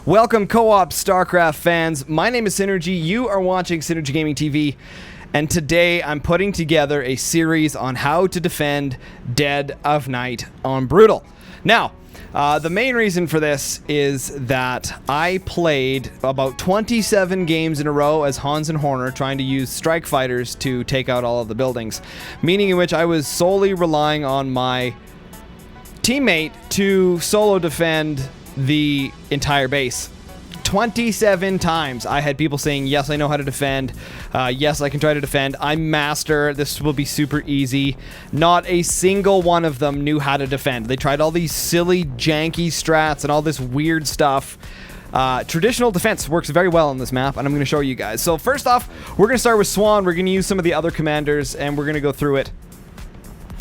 Welcome co-op StarCraft fans. My name is Synergy. You are watching SynergyGamingTV. And today I'm putting together a series on how to defend Dead of Night on Brutal. Now, the main reason for this is that I played about 27 games in a row as Hans and Horner trying to use strike fighters to take out all of the buildings, meaning in which I was solely relying on my teammate to solo defend the entire base. 27 times I had people saying, yes, I know how to defend. Yes, I can try to defend. I'm master. This will be super easy. Not a single one of them knew how to defend. They tried all these silly, janky strats and all this weird stuff. Traditional defense works very well on this map, and I'm going to show you guys. So first off, we're going to start with Swann. We're going to use some of the other commanders, and we're going to go through it.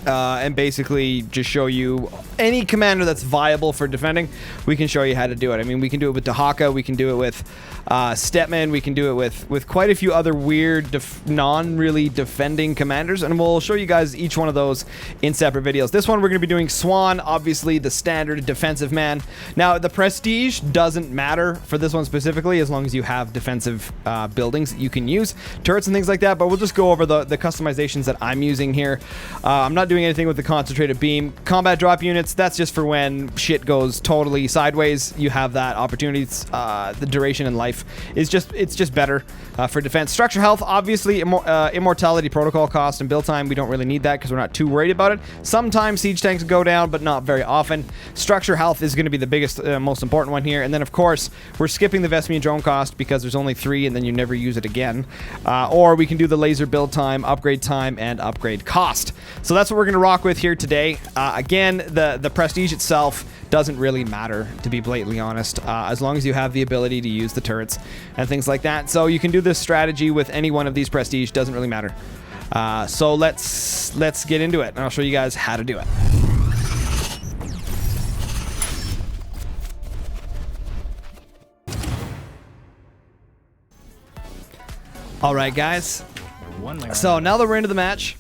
And basically just show you any commander that's viable for defending. We can show you how to do it. I mean, we can do it with Dahaka, we can do it with Stepman, we can do it with quite a few other weird non-really defending commanders, and we'll show you guys each one of those in separate videos. This one we're going to be doing Swann, obviously the standard defensive man. Now, the prestige doesn't matter for this one specifically as long as you have defensive buildings that you can use, turrets and things like that, but we'll just go over the customizations that I'm using here. I'm not doing anything with the concentrated beam. Combat drop units, that's just for when shit goes totally sideways. You have that opportunity. The duration in life is just better for defense. Structure health, obviously, immortality, protocol cost, and build time. We don't really need that because we're not too worried about it. Sometimes siege tanks go down, but not very often. Structure health is going to be the biggest, most important one here. And then, of course, we're skipping the Vespene drone cost because there's only 3 and then you never use it again. Or we can do the laser build time, and upgrade cost. So that's what we're going to rock with here today. Again, the prestige itself doesn't really matter, to be blatantly honest, as long as you have the ability to use the turrets and things like that. So you can do this strategy with any one of these prestige, doesn't really matter. So let's get into it, and I'll show you guys how to do it. All right, guys. So now that we're into the match,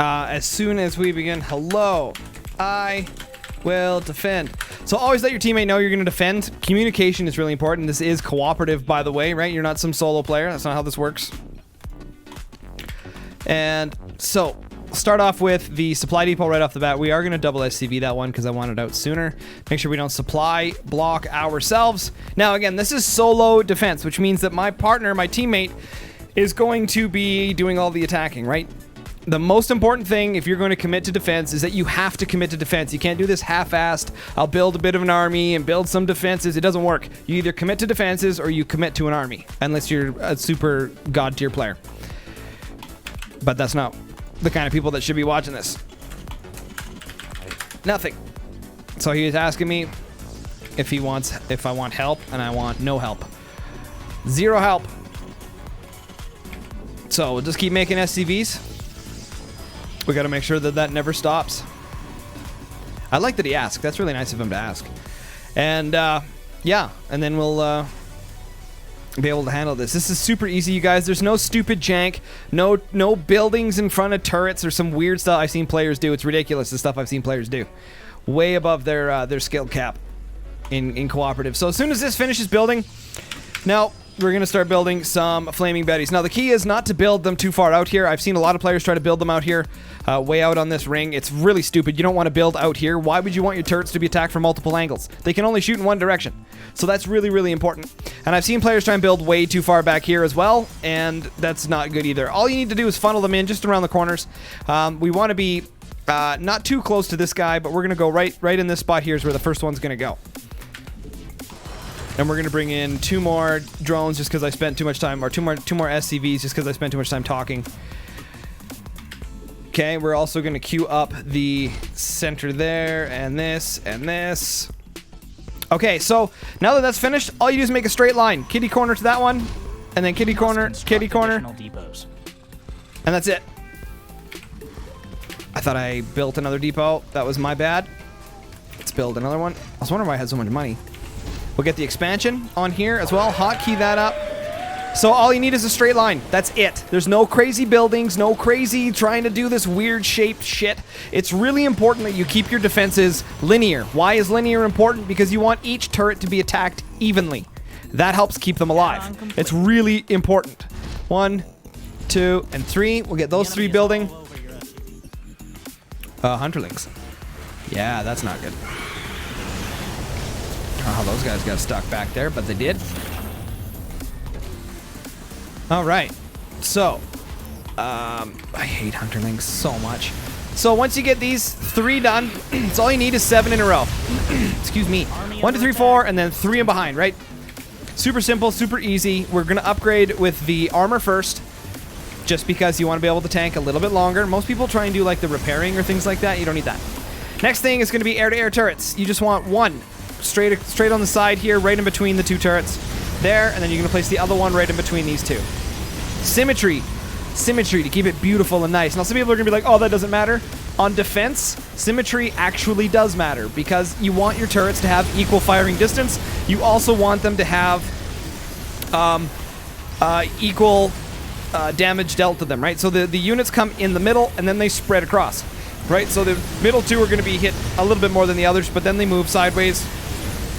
as soon as we begin, hello, I will defend. So always let your teammate know you're going to defend. Communication is really important. This is cooperative, by the way, right? You're not some solo player. That's not how this works. And so start off with the supply depot right off the bat. We are going to double SCV that one because I want it out sooner. Make sure we don't supply block ourselves. Now, again, this is solo defense, which means that my partner, my teammate, is going to be doing all the attacking, right? The most important thing, if you're going to commit to defense, is that you have to commit to defense. You can't do this half-assed. I'll build a bit of an army and build some defenses. It doesn't work. You either commit to defenses or you commit to an army, unless you're a super god tier player. But that's not the kind of people that should be watching this. Nothing. So he was asking me if I want help, and I want no help. Zero help. So we'll just keep making SCVs. We got to make sure that that never stops. I like that he asked. That's really nice of him to ask. And yeah, and then we'll be able to handle this. This is super easy, you guys. There's no stupid jank, no buildings in front of turrets or some weird stuff I've seen players do. It's ridiculous, the stuff I've seen players do. Way above their skill cap in cooperative. So as soon as this finishes building, now we're going to start building some Flaming Betties. Now, the key is not to build them too far out here. I've seen a lot of players try to build them out here, way out on this ring. It's really stupid. You don't want to build out here. Why would you want your turrets to be attacked from multiple angles? They can only shoot in one direction. So that's really, really important. And I've seen players try and build way too far back here as well, and that's not good either. All you need to do is funnel them in just around the corners. We want to be not too close to this guy, but we're going to go right in this spot here is where the first one's going to go. And we're going to bring in 2 more drones just because I spent too much time, or two more SCVs just because I spent too much time talking. Okay, we're also going to queue up the center there, and this, and this. Okay, so now that that's finished, all you do is make a straight line. Kitty corner to that one, and then kitty corner, kitty corner. And that's it. I thought I built another depot. That was my bad. Let's build another one. I was wondering why I had so much money. We'll get the expansion on here as well. Hotkey that up. So all you need is a straight line. That's it. There's no crazy buildings, no crazy trying to do this weird shaped shit. It's really important that you keep your defenses linear. Why is linear important? Because you want each turret to be attacked evenly. That helps keep them alive. It's really important. 1, 2, and 3. We'll get those 3 building. Hunterlings. Yeah, that's not good. Oh, those guys got stuck back there, but they did. All right. So, I hate Hunterlings so much. So once you get these 3 done, it's all you need is 7 in a row. Excuse me. 1, 2, 3, 4, and then 3 in behind, right? Super simple, super easy. We're gonna upgrade with the armor first, just because you want to be able to tank a little bit longer. Most people try and do like the repairing or things like that. You don't need that. Next thing is gonna be air-to-air turrets. You just want one straight on the side here, right in between the 2 turrets. There, and then you're gonna place the other one right in between these 2. Symmetry to keep it beautiful and nice. Now some people are gonna be like, oh, that doesn't matter. On defense, symmetry actually does matter because you want your turrets to have equal firing distance. You also want them to have equal damage dealt to them, right? So the units come in the middle and then they spread across, right? So the middle 2 are gonna be hit a little bit more than the others, but then they move sideways.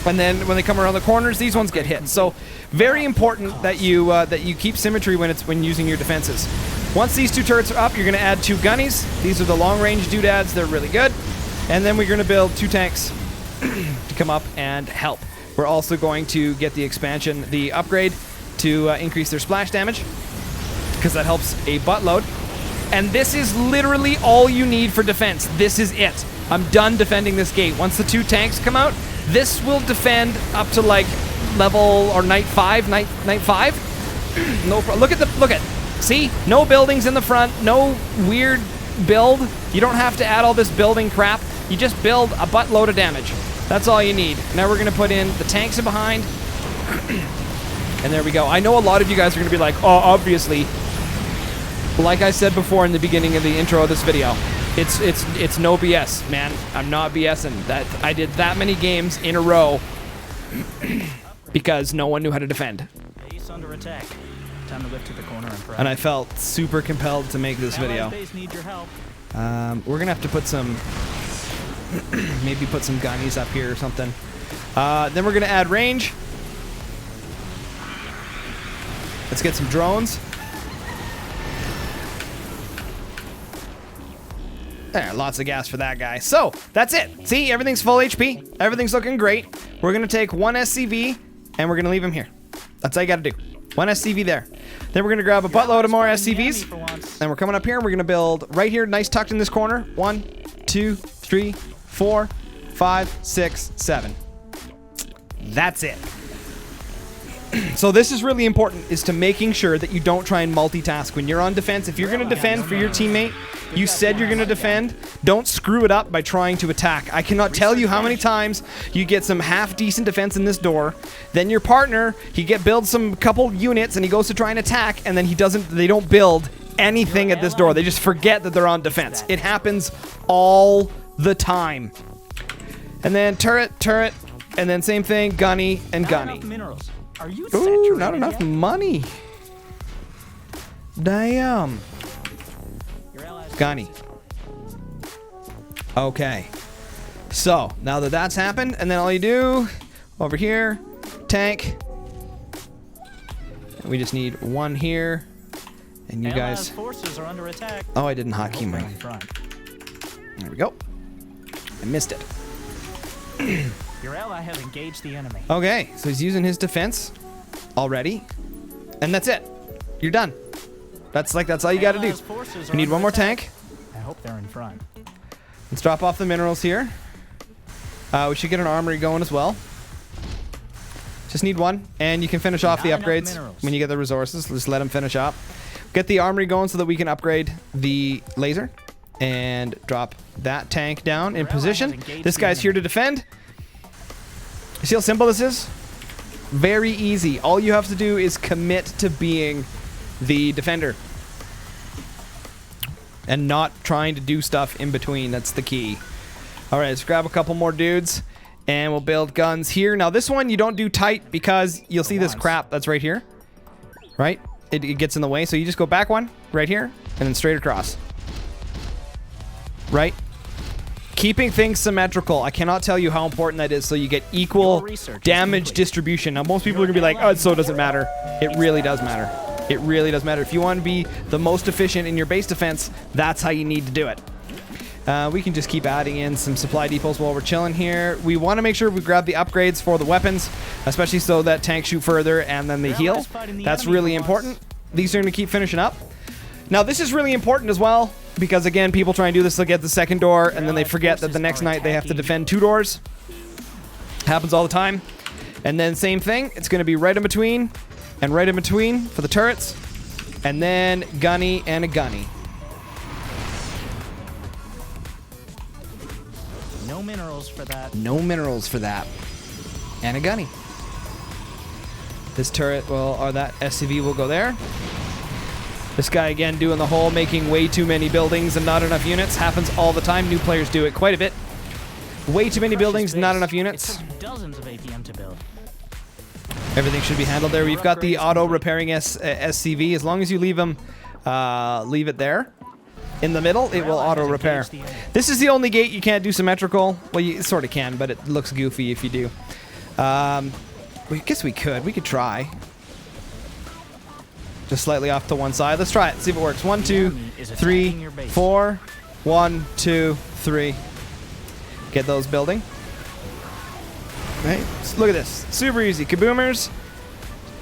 And then when they come around the corners, these ones get hit. So very important that you keep symmetry when using your defenses. Once these 2 turrets are up, you're going to add 2 gunnies. These are the long-range doodads. They're really good. And then we're going to build 2 tanks to come up and help. We're also going to get the expansion, the upgrade to increase their splash damage, because that helps a buttload. And this is literally all you need for defense. This is it. I'm done defending this gate. Once the 2 tanks come out, this will defend up to like level or night 5. No, look at. See, no buildings in the front, no weird build. You don't have to add all this building crap. You just build a buttload of damage. That's all you need. Now we're gonna put in the tanks in behind, and there we go. I know a lot of you guys are gonna be like, oh, obviously. Like I said before in the beginning of the intro of this video, it's no BS, man. I'm not BSing. That I did that many games in a row because no one knew how to defend. Base under attack. Time to lift to the corner and I felt super compelled to make this video. Need your help. We're gonna have to put some, maybe put some gunnies up here or something. Then we're gonna add range. Let's get some drones. There, lots of gas for that guy. So, that's it. See, everything's full HP. Everything's looking great. We're going to take 1 SCV, and we're going to leave him here. That's all you got to do. 1 SCV there. Then we're going to grab a buttload of more SCVs. And we're coming up here. We're going to build right here, nice tucked in this corner. 1, 2, 3, 4, 5, 6, 7. That's it. So this is really important, is to making sure that you don't try and multitask. When you're on defense, if you're going to defend for your teammate, you said you're going to defend, don't screw it up by trying to attack. I cannot tell you how many times you get some half-decent defense in this door, then your partner, builds some couple units and he goes to try and attack, and then they don't build anything at this door. They just forget that they're on defense. It happens all the time. And then turret, and then same thing, gunny and gunny. Are you Ooh, not enough money. Damn. Gunny. Okay. So, now that that's happened, and then all you do, over here, tank. We just need 1 here. And you guys... forces are under attack. Oh, I didn't hotkey mine. There we go. I missed it. Your ally has engaged the enemy. Okay, so he's using his defense already. And that's it. You're done. That's all you gotta do. We need 1 more tank. I hope they're in front. Let's drop off the minerals here. We should get an armory going as well. Just need 1, and you can finish off the upgrades when you get the resources. Just let them finish up. Get the armory going so that we can upgrade the laser and drop that tank down in position. This guy's here to defend. You see how simple this is? Very easy. All you have to do is commit to being the defender and not trying to do stuff in between. That's the key. All right, let's grab a couple more dudes and we'll build guns here. Now this one you don't do tight because you'll see this crap that's right here. right? It gets in the way. So you just go back one right here and then straight across. Right? Keeping things symmetrical. I cannot tell you how important that is so you get equal damage distribution. Now, most people are going to be like, oh, it so doesn't matter. It really does matter. It really does matter. If you want to be the most efficient in your base defense, that's how you need to do it. We can just keep adding in some supply depots while we're chilling here. We want to make sure we grab the upgrades for the weapons, especially so that tanks shoot further and then they heal. That's really important. These are going to keep finishing up. Now, this is really important as well, because again, people try and do this, they'll get the second door, and then they forget that the next night they have to defend 2 doors. Happens all the time. And then same thing, it's going to be right in between, and right in between for the turrets, and then gunny and a gunny. No minerals for that. No minerals for that. And a gunny. This turret will, or that SCV will go there. This guy again doing the whole making way too many buildings and not enough units. Happens all the time. New players do it quite a bit. Way too many buildings, not enough units. Dozens of APM to build. Everything should be handled there. We've got the auto repairing SCV. As long as you leave them, leave it there. In the middle, it will auto repair. This is the only gate you can't do symmetrical. Well, you sort of can, but it looks goofy if you do. I guess we could. We could try. Just slightly off to one side. Let's try it. See if it works. 1, 2, 3, 4. 1, 2, 3. Get those building. Right. So look at this. Super easy. Kaboomers.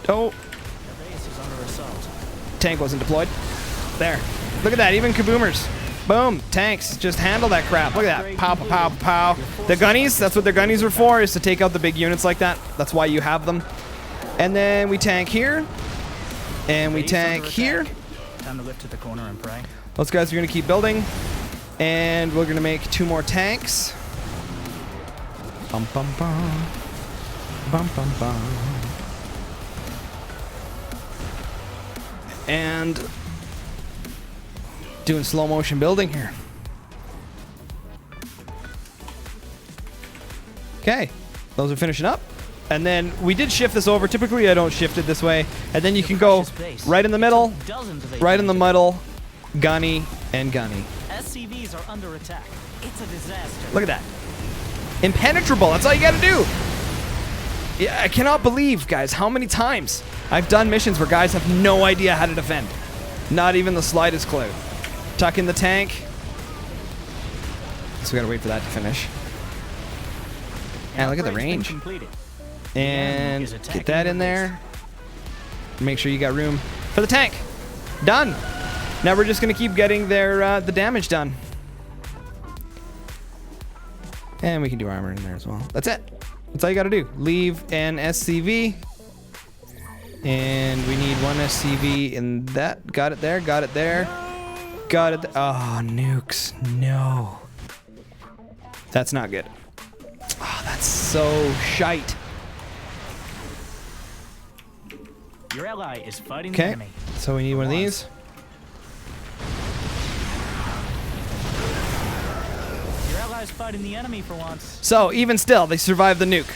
Oh. Tank wasn't deployed. There. Look at that. Even kaboomers. Boom. Tanks. Just handle that crap. Look at that. Pow, pow, pow, pow. The gunnies. That's what their gunnies are for, is to take out the big units like that. That's why you have them. And then we tank here. And we tank here. Time to lift to the corner and pray. Those guys are going to keep building. And we're going to make 2 more tanks. Bum, bum, bum. Bum, bum, bum. And doing slow motion building here. Okay. Those are finishing up. And then we did shift this over. Typically, I don't shift it this way. And then you can go right in the middle, right in the middle, gunny, and gunny. SCVs are under attack. It's a disaster. Look at that. Impenetrable. That's all you got to do. Yeah, I cannot believe, guys, how many times I've done missions where guys have no idea how to defend. Not even the slightest clue. Tuck in the tank. So we got to wait for that to finish. And look at the range. And get that in there. Make sure you got room for the tank. Done. Now we're just going to keep getting their the damage done. And we can do armor in there as well. That's it. That's all you got to do. Leave an SCV. And we need 1 SCV in that. Got it there. Got it there. Got it. Oh, nukes. No. That's not good. Oh, that's so shite. Your ally is fighting the enemy. So we need one of these. Your ally is fighting the enemy for once. So even still, they survived the nuke.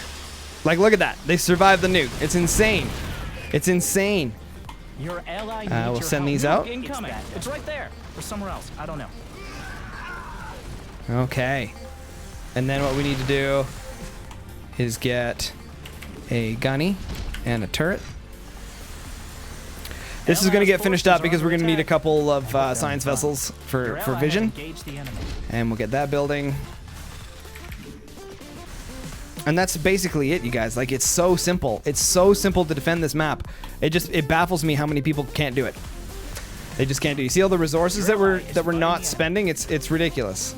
Like, look at that. They survived the nuke. It's insane. It's insane. Your ally we'll send these out. Incoming. It's right there. Or somewhere else. I don't know. Okay. And then what we need to do is get a gunny and a turret. This is going to get finished up because we're going to need a couple of science vessels for vision. And we'll get that building. And that's basically it, you guys. Like, it's so simple. It's so simple to defend this map. It baffles me how many people can't do it. They just can't do it. You see all the resources that we're not spending? It's ridiculous.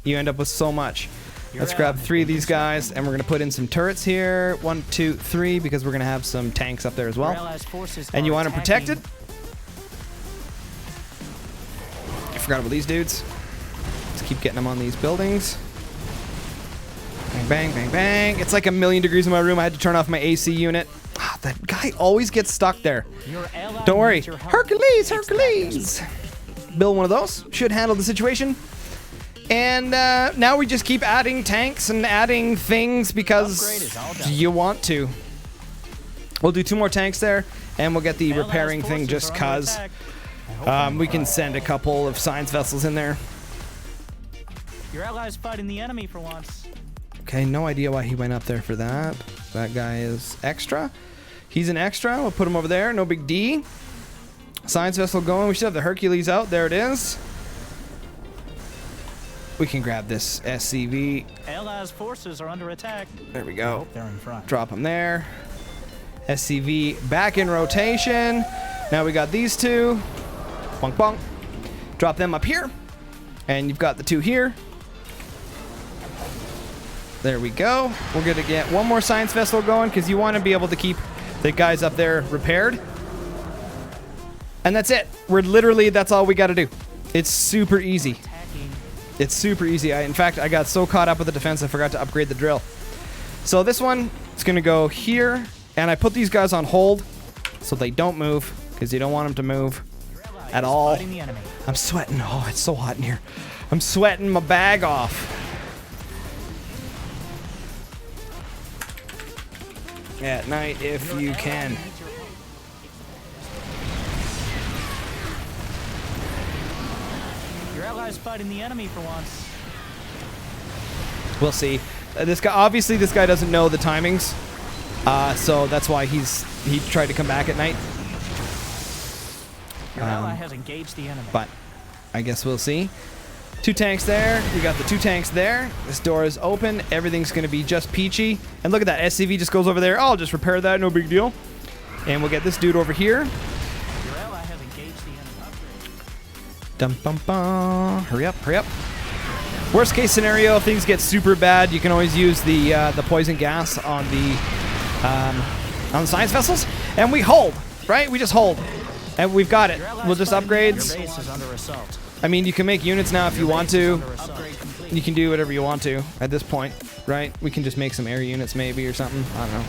You end up with so much. Let's grab 3 of these guys, and we're going to put in some turrets here. 1, 2, 3, because we're going to have some tanks up there as well. And you want them protected. I forgot about these dudes. Let's keep getting them on these buildings. Bang, bang, bang, bang. It's like 1,000,000 degrees in my room. I had to turn off my AC unit. Ah, that guy always gets stuck there. Don't worry. Hercules, Hercules. Build one of those. Should handle the situation. And now we just keep adding tanks and adding things because you want to. We'll do 2 more tanks there, and we'll get the repairing thing just cuz. We can send a couple of science vessels in there. Your allies fighting the enemy for once. Okay, no idea why he went up there for that. That guy is extra. He's an extra. We'll put him over there. No big D. Science vessel going. We should have the Hercules out. There it is. We can grab this SCV. Allies' forces are under attack. There we go. They're in front. Drop them there. SCV back in rotation. Now we got these 2. Bonk, bonk. Drop them up here. And you've got the 2 here. There we go. We're going to get 1 more science vessel going because you want to be able to keep the guys up there repaired. And that's it. That's all we got to do. It's super easy. It's super easy. In fact, I got so caught up with the defense, I forgot to upgrade the drill. So this one is going to go here. And I put these guys on hold so they don't move because you don't want them to move at all. I'm sweating. Oh, it's so hot in here. I'm sweating my bag off. At night if you can. Your allies fighting the enemy for once. We'll see. This guy doesn't know the timings, so that's why he tried to come back at night. Your ally has engaged the enemy. But I guess we'll see. 2 tanks there. We got the 2 tanks there. This door is open. Everything's going to be just peachy. And look at that. SCV just goes over there. I'll just repair that. No big deal. And we'll get this dude over here. Your ally has engaged the enemy. Dum bum bum. Hurry up. Hurry up. Worst case scenario, if things get super bad, you can always use the poison gas on the science vessels. And we hold. Right? We just hold. And we've got it. We'll just upgrades. Your base is under assault. I mean, you can make units now if you want to. You can do whatever you want to at this point, right? We can just make some air units maybe or something. I don't know.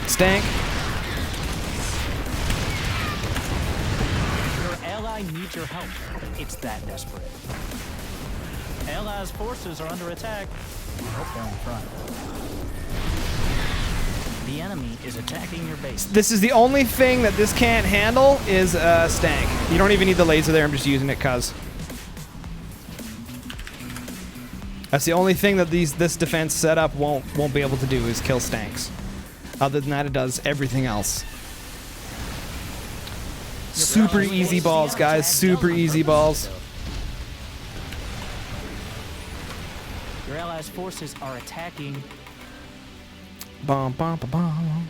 Stank. Your ally needs your help. It's that desperate. Allies' forces are under attack. I hope they're in front. The enemy is attacking your base. This is the only thing that this can't handle is stank. You don't even need the laser there. I'm just using it cuz. That's the only thing that this defense setup won't be able to do is kill stanks. Other than that, it does everything else. Super easy balls, guys. Super easy balls. Your allies' forces are attacking. Bum, bum, bum, bum.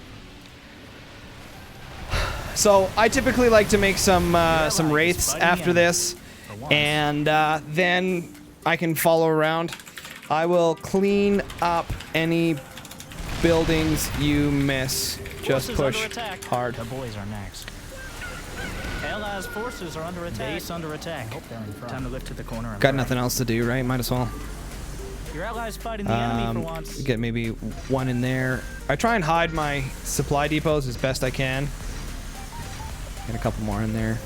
So I typically like to make some wraiths after this, and then I can follow around. I will clean up any buildings you miss. Just push hard. The boys are next. Allies' forces are under attack. Base under attack. Hope they're in front. Time to lift to the corner. Got nothing else to do, right? Might as well. Your allies fighting the enemy for once. Get maybe 1 in there. I try and hide my supply depots as best I can. Get a couple more in there.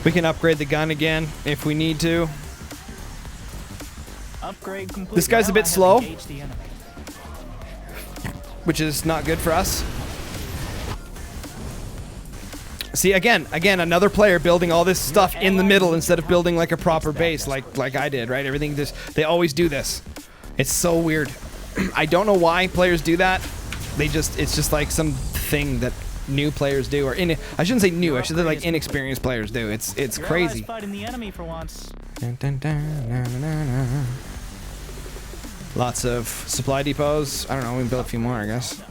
We can upgrade the gun again if we need to. Upgrade complete. This guy's a bit slow, which is not good for us. See, again, another player building all this stuff in the middle instead of building like a proper base, like I did, right? Everything they always do this. It's so weird. I don't know why players do that. It's just like some thing that new players do, or I shouldn't say new. I should say like inexperienced players do. It's crazy. Fighting the enemy for once. Dun, dun, dun, na, na, na, na. Lots of supply depots. I don't know. We can build a few more, I guess.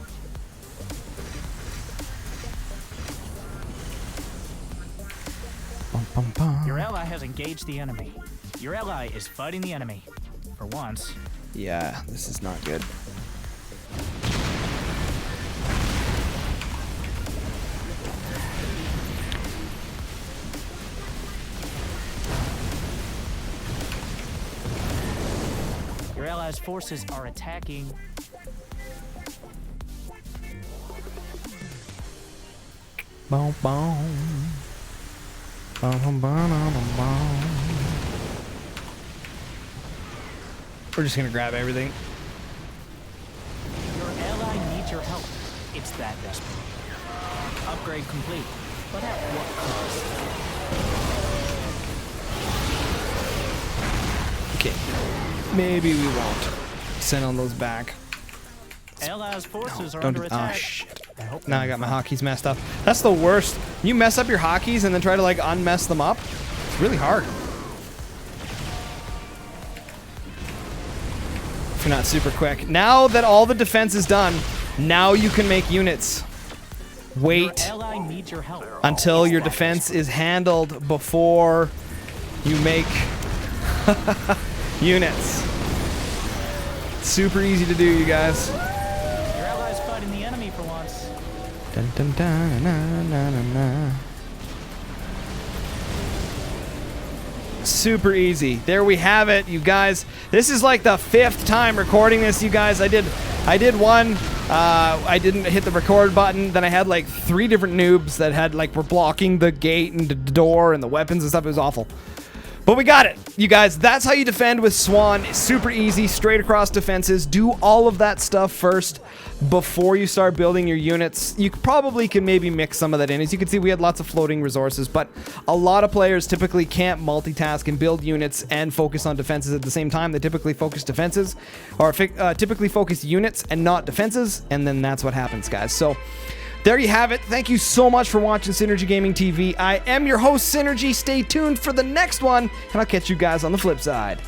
Bum, bum, bum. Your ally has engaged the enemy. Your ally is fighting the enemy. For once. Yeah, this is not good. Your allies' forces are attacking. Boom, boom. Boom, boom, boom, boom, boom. We're just gonna grab everything. Your ally needs your help. It's that desperate. Upgrade complete. But at what cost? Okay. Maybe we won't send on those back. Allies' forces are Don't under do. attack. Oh shit. Now I got my hotkeys messed up. That's the worst. You mess up your hotkeys and then try to like unmess them up. It's really hard. If you're not super quick. Now that all the defense is done, now you can make units. Wait Your ally needs your help. until your defense is handled before you make units. Super easy to do, you guys. Your ally's fighting the enemy for once. Dun, dun, dun, na, na, na, na. Super easy. There we have it, you guys. This is like the 5th time recording this, you guys. I did one. I didn't hit the record button. Then I had like 3 different noobs that had like were blocking the gate and the door and the weapons and stuff. It was awful. But we got it, you guys. That's how you defend with Swann. Super easy, straight across defenses. Do all of that stuff first before you start building your units. You probably can maybe mix some of that in. As you can see, we had lots of floating resources, but a lot of players typically can't multitask and build units and focus on defenses at the same time. They typically focus defenses, or typically focus units and not defenses, and then that's what happens, guys. So there you have it. Thank you so much for watching Synergy Gaming TV. I am your host, Synergy. Stay tuned for the next one, and I'll catch you guys on the flip side.